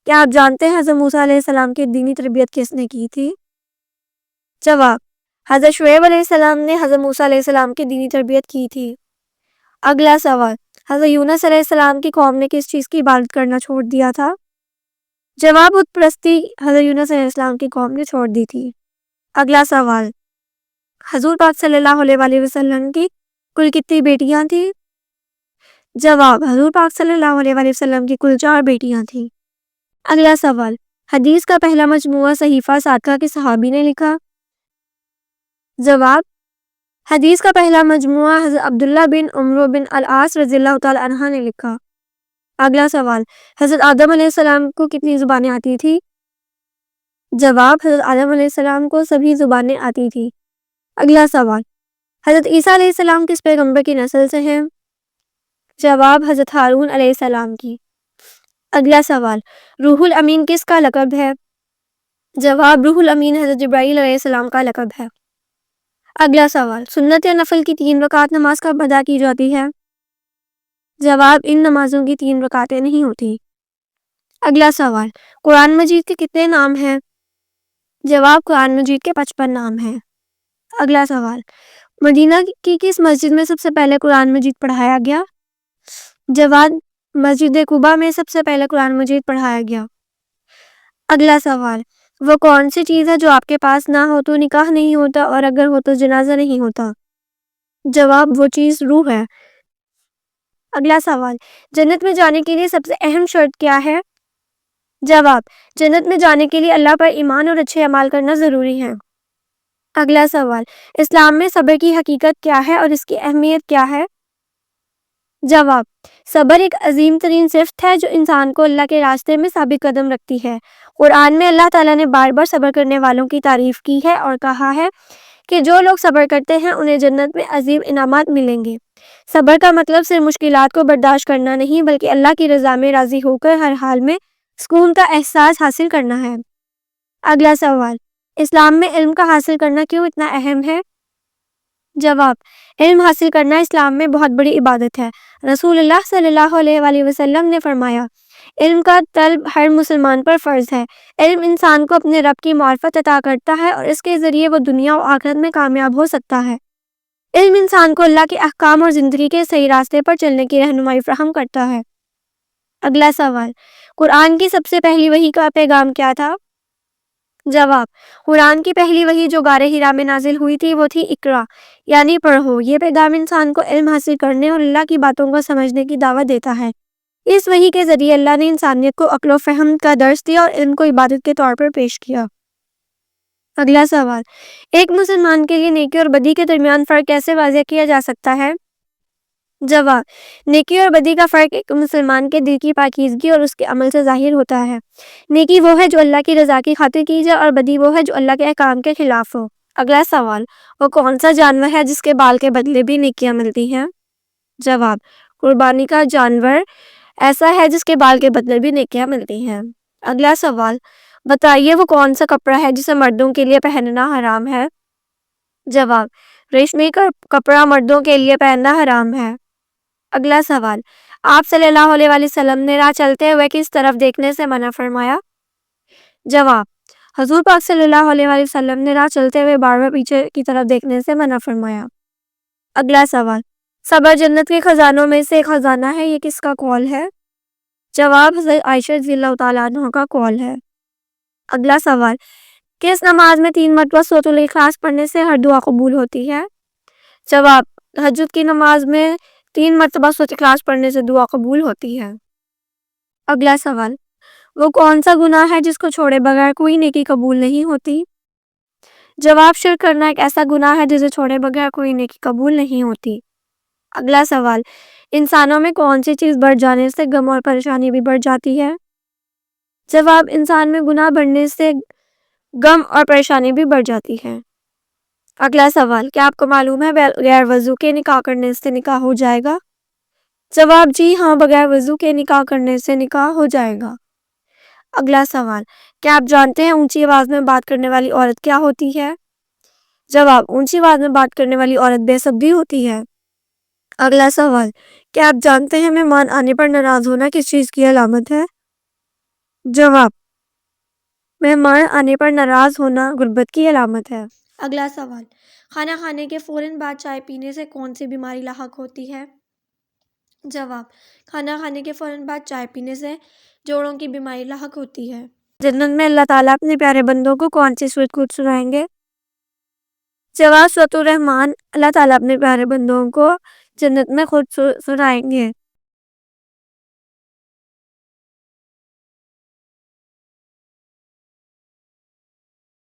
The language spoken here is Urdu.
کیا آپ جانتے ہیں حضرت موسیٰ علیہ السلام کی دینی تربیت کس نے کی تھی؟ جواب: حضرت شعیب علیہ السلام نے حضرت موسیٰ علیہ السلام کی دینی تربیت کی تھی۔ اگلا سوال: حضرت یونس علیہ السلام کی قوم نے کس چیز کی عبادت کرنا چھوڑ دیا تھا؟ جواب: بت پرستی حضرت یونس علیہ السلام کی قوم نے چھوڑ دی تھی۔ اگلا سوال: حضور پاک صلی اللہ علیہ وآلہ وسلم کی کل کتنی بیٹیاں تھیں؟ جواب: حضور پاک صلی اللہ علیہ وآلہ وسلم کی کل 4 بیٹیاں تھیں۔ اگلا سوال: حدیث کا پہلا مجموعہ صحیفہ صادقہ کے صحابی نے لکھا؟ جواب: حدیث کا پہلا مجموعہ حضرت عبداللہ بن عمرو بن العاص رضی اللہ تعالی عنہ نے لکھا۔ اگلا سوال: حضرت آدم علیہ السلام کو کتنی زبانیں آتی تھی؟ جواب: حضرت آدم علیہ السلام کو سبھی زبانیں آتی تھی۔ اگلا سوال: حضرت عیسیٰ علیہ السلام کس پیغمبر کی نسل سے ہیں؟ جواب: حضرت ہارون علیہ السلام کی۔ اگلا سوال: روح الامین کس کا لقب ہے؟ جواب: روح الامین حضرت جبرائیل علیہ السلام کا لقب ہے۔ اگلا سوال: سنت یا نفل کی 3 رکعت نماز کب ادا کی جاتی ہے؟ جواب: ان نمازوں کی 3 رکعتیں نہیں ہوتی۔ اگلا سوال: قرآن مجید کے کتنے نام ہیں؟ جواب: قرآن مجید کے 55 نام ہیں۔ اگلا سوال: مدینہ کی کس مسجد میں سب سے پہلے قرآن مجید پڑھایا گیا؟ جواب: مسجد قباء میں سب سے پہلے قرآن مجید پڑھایا گیا۔ اگلا سوال: وہ کون سی چیز ہے جو آپ کے پاس نہ ہو تو نکاح نہیں ہوتا اور اگر ہو تو جنازہ نہیں ہوتا؟ جواب: وہ چیز روح ہے۔ اگلا سوال: جنت میں جانے کے لیے سب سے اہم شرط کیا ہے؟ جواب: جنت میں جانے کے لیے اللہ پر ایمان اور اچھے اعمال کرنا ضروری ہے۔ اگلا سوال: اسلام میں صبر کی حقیقت کیا ہے اور اس کی اہمیت کیا ہے؟ جواب: صبر ایک عظیم ترین صفت ہے جو انسان کو اللہ کے راستے میں ثابت قدم رکھتی ہے۔ قرآن میں اللہ تعالیٰ نے بار بار صبر کرنے والوں کی تعریف کی ہے اور کہا ہے کہ جو لوگ صبر کرتے ہیں انہیں جنت میں عظیم انعامات ملیں گے۔ صبر کا مطلب صرف مشکلات کو برداشت کرنا نہیں بلکہ اللہ کی رضا میں راضی ہو کر ہر حال میں سکون کا احساس حاصل کرنا ہے۔ اگلا سوال: اسلام میں علم کا حاصل کرنا کیوں اتنا اہم ہے؟ جواب: علم حاصل کرنا اسلام میں بہت بڑی عبادت ہے۔ رسول اللہ صلی اللہ علیہ وآلہ وسلم نے فرمایا: علم کا طلب ہر مسلمان پر فرض ہے۔ علم انسان کو اپنے رب کی معرفت عطا کرتا ہے اور اس کے ذریعے وہ دنیا و آخرت میں کامیاب ہو سکتا ہے۔ علم انسان کو اللہ کے احکام اور زندگی کے صحیح راستے پر چلنے کی رہنمائی فراہم کرتا ہے۔ اگلا سوال: قرآن کی سب سے پہلی وحی کا پیغام کیا تھا؟ جواب: قرآن کی پہلی وحی جو غار حرا میں نازل ہوئی تھی وہ تھی اقرا، یعنی پڑھو۔ یہ پیغام انسان کو علم حاصل کرنے اور اللہ کی باتوں کو سمجھنے کی دعوت دیتا ہے۔ اس وحی کے ذریعے اللہ نے انسانیت کو عقل و فہم کا درس دیا اور علم کو عبادت کے طور پر پیش کیا۔ اگلا سوال: ایک مسلمان کے لیے نیکی اور بدی کے درمیان فرق کیسے واضح کیا جا سکتا ہے؟ جواب: نیکی اور بدی کا فرق ایک مسلمان کے دل کی پاکیزگی اور اس کے عمل سے ظاہر ہوتا ہے۔ نیکی وہ ہے جو اللہ کی رضا کی خاطر کی جائے اور بدی وہ ہے جو اللہ کے احکام کے خلاف ہو۔ اگلا سوال: وہ کون سا جانور ہے جس کے بال کے بدلے بھی نیکیاں ملتی ہیں؟ جواب: قربانی کا جانور ایسا ہے جس کے بال کے بدلے بھی نیکیاں ملتی ہیں۔ اگلا سوال: بتائیے وہ کون سا کپڑا ہے جسے مردوں کے لیے پہننا حرام ہے؟ جواب: ریشمی کا کپڑا مردوں کے لیے پہننا حرام ہے۔ اگلا سوال: آپ صلی اللہ علیہ وآلہ وسلم نے راہ چلتے ہوئے کس طرف دیکھنے سے منع فرمایا؟ جواب: حضور پاک صلی اللہ علیہ وآلہ وسلم نے راہ چلتے ہوئے بار بار پیچھے کی طرف دیکھنے سے منع فرمایا۔ اگلا سوال: صبر جنت کے خزانوں میں سے ایک خزانہ ہے، یہ کس کا قول ہے؟ جواب: حضرت عائشہ رضی اللہ تعالیٰ عنہ کا قول ہے۔ اگلا سوال: کس نماز میں 3 مرتبہ سورۃ الاخلاص پڑھنے سے ہر دعا قبول ہوتی ہے؟ جواب: تہجد کی نماز میں 3 مرتبہ سورۃ الاخلاص پڑھنے سے دعا قبول ہوتی ہے۔ اگلا سوال: وہ کون سا گناہ ہے جس کو چھوڑے بغیر کوئی نیکی قبول نہیں ہوتی؟ جواب: شرک کرنا ایک ایسا گناہ ہے جسے چھوڑے بغیر کوئی نیکی قبول نہیں ہوتی۔ اگلا سوال: انسانوں میں کون سی چیز بڑھ جانے سے غم اور پریشانی بھی بڑھ جاتی ہے؟ جواب: انسان میں گناہ بڑھنے سے غم اور پریشانی بھی بڑھ جاتی ہے۔ اگلا سوال: کیا آپ کو معلوم ہے بغیر وضو کے نکاح کرنے سے نکاح ہو جائے گا؟ جواب: جی ہاں، بغیر وضو کے نکاح کرنے سے نکاح ہو جائے گا۔ اگلا سوال: کیا آپ جانتے ہیں اونچی آواز میں بات کرنے والی عورت کیا ہوتی ہے؟ جواب: اونچی آواز میں بات کرنے والی عورت بے صبری ہوتی ہے۔ اگلا سوال: کیا آپ جانتے ہیں مہمان آنے پر ناراض ہونا کس چیز کی علامت ہے؟ جواب: مہمان آنے پر ناراض ہونا غربت کی علامت ہے۔ اگلا سوال: کھانا کھانے کے فوراً بعد چائے پینے سے کون سی بیماری لاحق ہوتی ہے؟ جواب: کھانا کھانے کے فوراً بعد چائے پینے سے جوڑوں کی بیماری لاحق ہوتی ہے۔ جنت میں اللہ تعالیٰ اپنے پیارے بندوں کو کون سی سورت خود سنائیں گے؟ جواب: سورۃ الرحمن۔ اللہ تعالیٰ اپنے پیارے بندوں کو جنت میں خود سنائیں گے۔